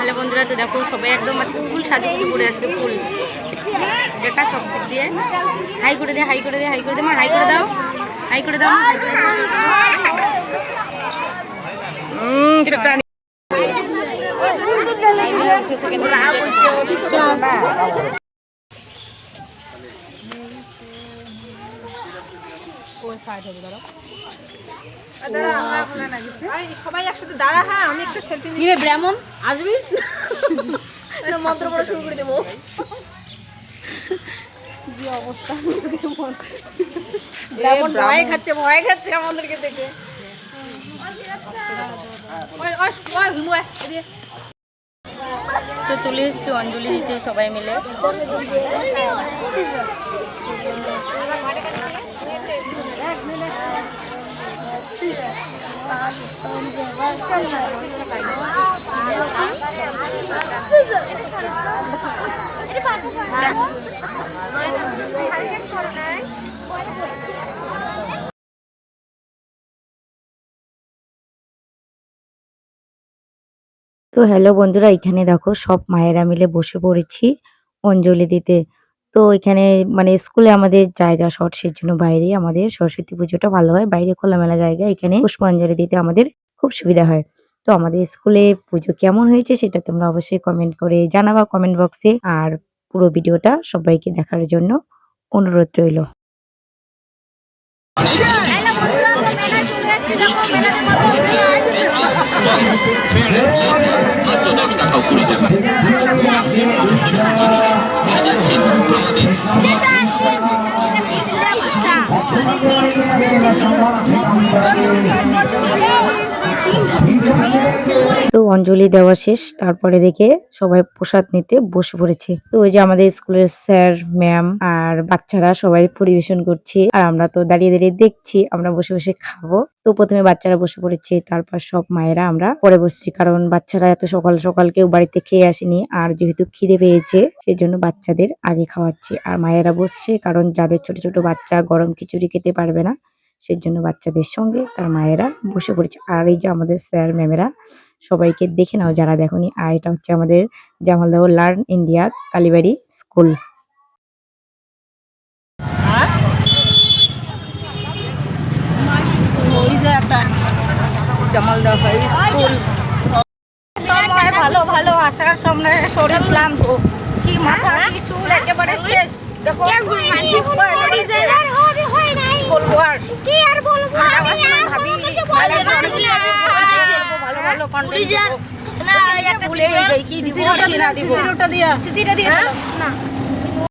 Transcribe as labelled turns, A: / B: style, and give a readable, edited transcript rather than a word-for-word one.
A: Hello বন্ধুরা, তো দেখো সবাই একদম আজকে ফুল সাজুগুজু করে আসছে। ফুল দেখা সব দিক দিয়ে হাই করে দে, হাই করে দে, হাই করে দে, মা হাই করে দাও, হাই করে দাও, হাই করে দাও।
B: সবাই একসাথে দাঁড়া। হ্যাঁ, আমি একটা সেলফি নিয়ে ব্রাহ্মণ আসবি, মন্ত্র পড়া শুরু করে দেবো। কি অবস্থা, ভয় খাচ্ছে, ভয় খাচ্ছে আমাদেরকে দেখে।
A: তো চলে এসেছি অঞ্জলি দিতে সবাই মিলে। তো হ্যালো বন্ধুরা, এখানে দেখো সব মায়েরা মিলে বসে পড়েছি অঞ্জলি দিতে। তো এখানে মানে স্কুলে আমাদের জায়গা শর্ট, সেজন্য বাইরে আমাদের সরস্বতী পুজোটা ভালো হয়। বাইরে খোলামেলা জায়গা, এখানে পুষ্পাঞ্জলি দিতে আমাদের খুব সুবিধা হয়। তো আমাদের স্কুলে পুজো কেমন হয়েছে সেটা তোমরা অবশ্যই কমেন্ট করে জানাবা কমেন্ট বক্সে। আর পুরো ভিডিওটা সবাইকে দেখার জন্য অনুরোধ রইল। তো অঞ্জলি দেওয়া শেষ, তারপরে দেখে সবাই প্রসাদ নিতে বসে পড়েছে। তো ওই যে আমাদের স্কুলের স্যার ম্যাম আর বাচ্চারা সবাই পরিবেশন করছে, আর আমরা তো দাঁড়িয়ে দাঁড়িয়ে দেখছি, আমরা বসে বসে খাবো। তো প্রথমে বাচ্চারা বসে পড়েছে, তারপর সব মায়েরা আমরা পরে বসছি, কারণ বাচ্চারা এত সকাল সকাল কেউ বাড়িতে খেয়ে আসেনি, আর যেহেতু খিদে পেয়েছে সেজন্য বাচ্চাদের আগে খাওয়াচ্ছি। আর মায়েরা বসছে, কারণ যাদের ছোট ছোট বাচ্চা গরম খিচুড়ি খেতে পারবে না, সেজন্য বাচ্চাদের সঙ্গে তার মায়েরা বসে পড়েছে। আর এই যে আমাদের স্যার ম্যামেরা সবাইকে দেখে নাও যারা দেখোনি। আর এটা হচ্ছে আমাদের জামালদহ লার্ন ইন্ডিয়া কালীবাড়ি স্কুল। জামালদহ স্কুল সময় ভালো ভালো আসার সময় শরীর ক্লান্ত, কি মাথা কি চুল একেবারে শেষ। দেখো বলবো আর কি আর বলবো, ভাবি ভালো ভালো কন্টেন্ট না, একটা ভুলে যাই কি দিব কি না দিব। সিসিটা দিয়া না